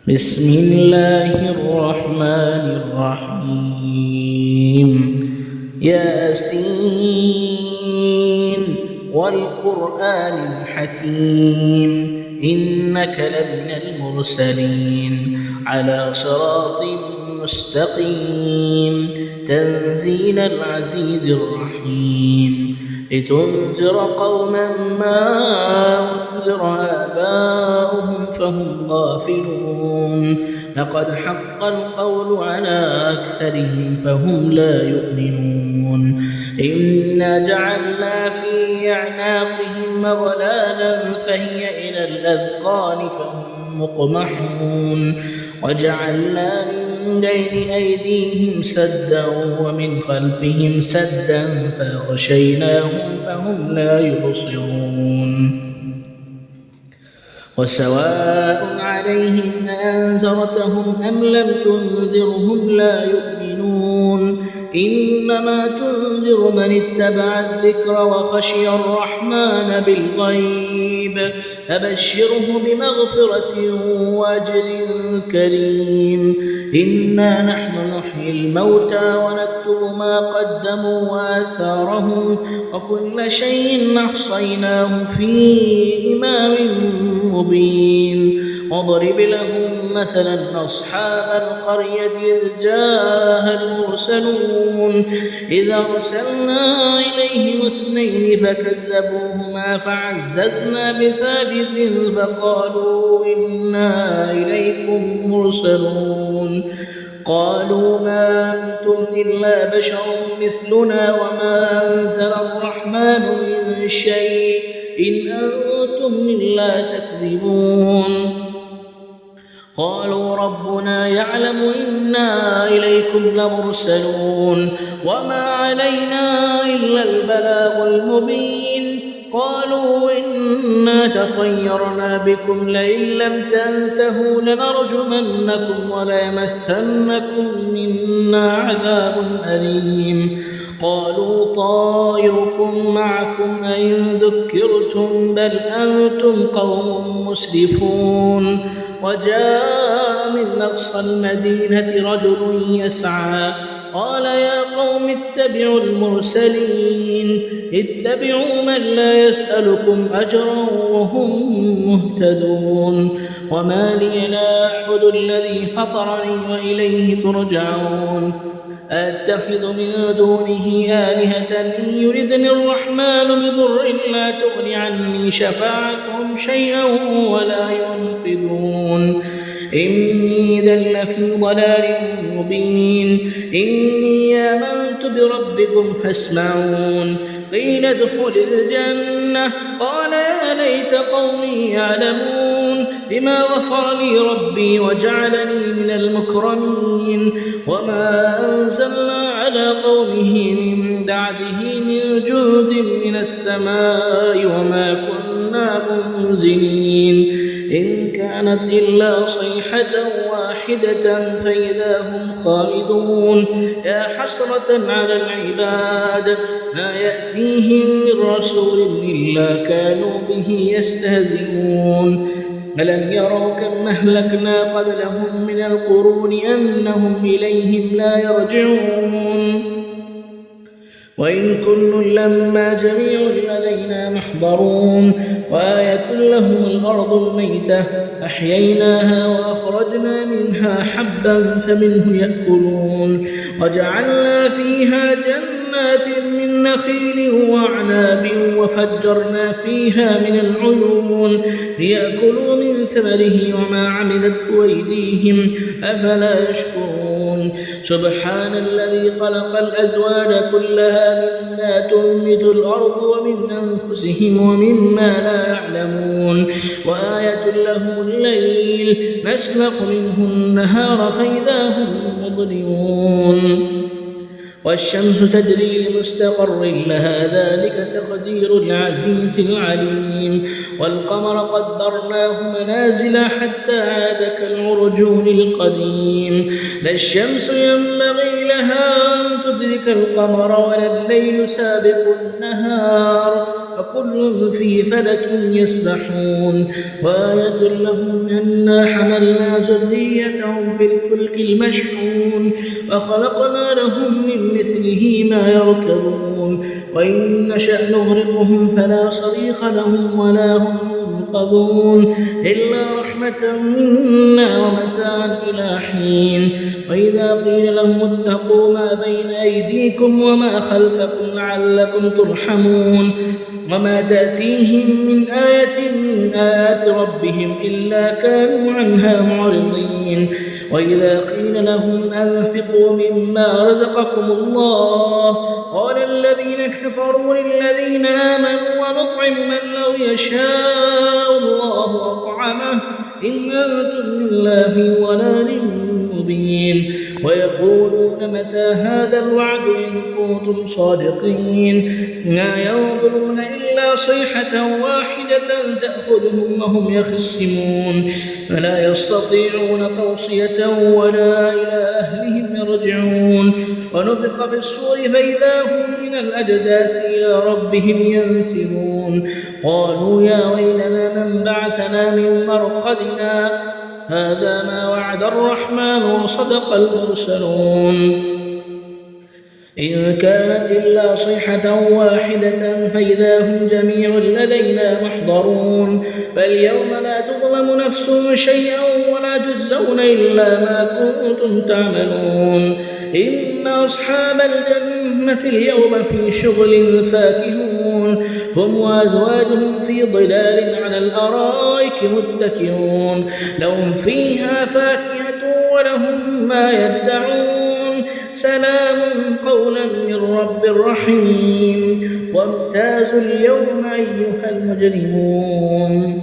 بسم الله الرحمن الرحيم ياسين والقرآن الحكيم إنك لمن المرسلين على صراط مستقيم تنزيل العزيز الرحيم لتنذر قوما ما أنذر آباؤهم فهم غافلون لقد حق القول على أكثرهم فهم لا يؤمنون إنا جعلنا في أعناقهم أغلالا فهي إلى الأذقان فهم مقمحون وجعلنا من بين أيديهم سدا ومن خلفهم سدا فأغشيناهم فهم لا يبصرون وسواء عليهم أنذرتهم أم لم تنذرهم لا يؤمنون إنما تنذر من اتبع الذكر وخشي الرحمن بالغيب فبشره بمغفرة وأجر كريم إنا نحن نحيي الموتى ونكتب ما قدموا وآثارهم وكل شيء أحصيناه في إمام مبين واضرب لهم مثلا أصحاب القرية إذ جاءها المرسلون إذ أرسلنا إليهم اثنين فكذبوهما فعززنا بثالث فقالوا إنا إليكم مرسلون قالوا ما أنتم إلا بشر مثلنا وما أنزل الرحمن من شيء إن أنتم إلا تكذبون قالوا ربنا يعلم إنا إليكم لمرسلون وما علينا إلا البلاغ المبين قالوا إنا تطيرنا بكم لئن لم تنتهوا لنرجمنكم وليمسنكم منا عذاب أليم قالوا طائركم معكم أئن ذكرتم بل أنتم قوم مسرفون وجاء من أقصى المدينة رجل يسعى قال يا قوم اتبعوا المرسلين اتبعوا من لا يسألكم أجرا وهم مهتدون وما لي لا أعبد الذي فطرني وإليه ترجعون أتخذ من دونه آلهة إن يردني الرحمن بضر لا تغن عني شفاعتهم شيئا ولا ينقذون إني إذا لفي ضلال مبين إني آمنت بربكم فاسمعون قيل ادخل الجنة قال يا ليت قومي يعلمون بما غفر لي ربي وجعلني من المكرمين وما أنزلنا على قومه من بعده من جند من السماء وما كنا منزلين إن كانت إلا صيحة واحدة فإذا هم خالدون يا حسرة على العباد ما يأتيهم من رسول إلا كانوا به يستهزئون ألم يروا كم أهلكنا قبلهم من القرون أنهم إليهم لا يرجعون وإن كل لما جميع لدينا محضرون وآية لهم الأرض الميتة أحييناها وأخرجنا منها حبا فمنه يأكلون وجعلنا فيها جنات من نخيل وأعناب وفجرنا فيها من العيون ليأكلوا من ثمره وما عملته أيديهم أفلا يشكرون سبحان الذي خلق الأزواج كلها مما تنبت الأرض ومن أنفسهم ومما لا يعلمون وآية لهم الليل نسلخ منه النهار فإذا هم مظلمون والشمس تجري لمستقر لها ذلك تقدير العزيز العليم والقمر قدرناه منازل حتى عاد كالعرجون القديم لا الشمس ينبغي لها أن ليدرك القمر ولا الليل سابق النهار وكل في فلك يسبحون وآية لهم أنا حملنا ذريتهم في الفلك المشحون وخلقنا لهم من مثله ما يركبون وإن نشأ نغرقهم فلا صريخ لهم ولا هم ينقذون إلا رحمة منا ومتاعا إلى حين وإذا قيل لهم اتقوا ما بين أيديكم وما خلفكم لعلكم ترحمون وما تأتيهم من آية من آيات ربهم إلا كانوا عنها معرضين وإذا قيل لهم أنفقوا مما رزقكم الله قال الذين كفروا للذين آمنوا ونطعم من لو يشاء الله أطعمه إن أنتم إلا في ضلال مبين ويقولون متى هذا الوعد إن كنتم صادقين ما ينظرون إلا صيحة واحدة تأخذهم وهم يخصمون فلا يستطيعون توصية ولا إلى أهلهم يرجعون ونفخ بالصور فإذا هم من الأجداث إلى ربهم ينسلون قالوا يا ويلنا من بعثنا من مرقدنا هذا ما وعد الرحمن وصدق المرسلون إن كانت إلا صيحة واحدة فإذا هم جميع لدينا محضرون فاليوم لا تظلم نفس شيئا ولا تجزون إلا ما كنتم تعملون إن أصحاب الجنة اليوم في شغل فاكهون هم وأزواجهم في ظلال على الأرائك متكئون لهم فيها فاكهة ولهم ما يدعون سلام قولا من رب رحيم وامتازوا اليوم أيها المجرمون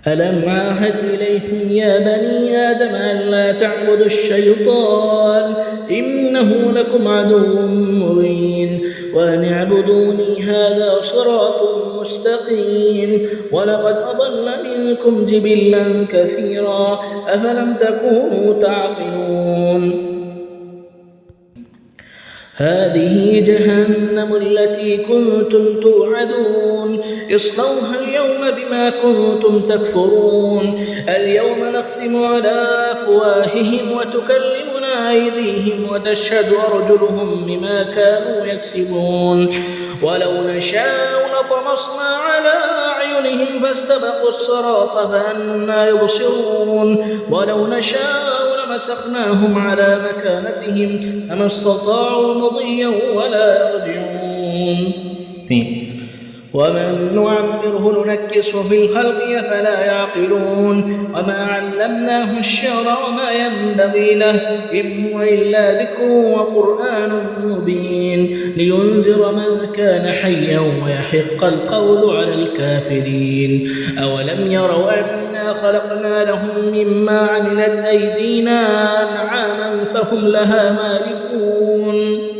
ألم عاهد إليكم يا بني آدم ألا تعبدوا الشيطان إنه لكم عدو مبين وأن اعبدوني هذا صراط مستقيم ولقد أضل منكم جبلا كثيرا أفلم تكونوا تعقلون هذه جهنم التي كنتم توعدون اصلوها اليوم بما كنتم تكفرون اليوم نختم على أفواههم وتكلمنا أيديهم وتشهد أرجلهم بما كانوا يكسبون ولو نشاء لطمسنا على أعينهم فاستبقوا الصراط فأنى يبصرون ولو نشاء لمسخناهم على مكانتهم فما استطاعوا مضيا ولا يرجعون ومن نعمره ننكسه في الخلق أفلا يعقلون وما علمناه الشعر وما ينبغي له إن هو إلا ذكر وقرآن مبين لينذر من كان حيا ويحق القول على الكافرين أولم يروا أنا خلقنا لهم مما عملت أيدينا أنعاما فهم لها مالكون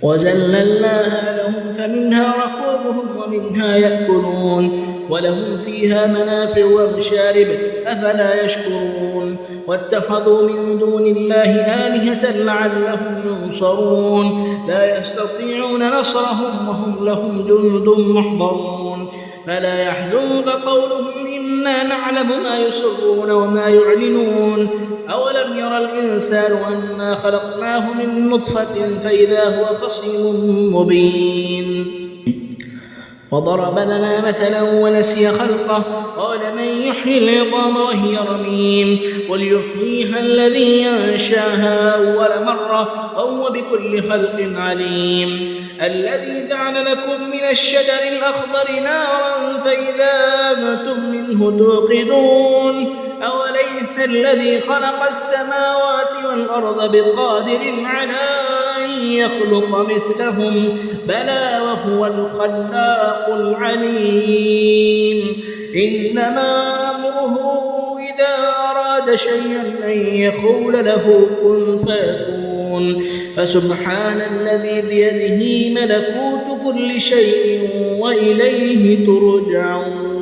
وزللناها لهم فمنها ركوبهم ومنها يأكلون ولهم فيها منافع ومشارب أفلا يشكرون واتخذوا من دون الله آلهة لعلهم ينصرون لا يستطيعون نصرهم وهم لهم جند محضرون فلا يحزنك قولهم إنا نعلم ما يسرون وما يعلنون أولم يرى الإنسان أنا خلقناه من نطفة فإذا هو خصيم مبين وضرب لنا مثلا ونسي خلقه قال من يحيي العظام وهي رميم قل يحييها الذي أنشاها أول مرة وهو بكل خلق عليم الذي جعل لكم من الشجر الأخضر نارا فإذا أنتم منه توقدون أوليس الذي خلق السماوات والأرض بقادر على أن يخلق مثلهم بلى وهو الخلاق العليم إنما أمره إذا أراد شيئا أن يقول له كن فيكون فسبحان الذي بيده ملكوت كل شيء وإليه ترجعون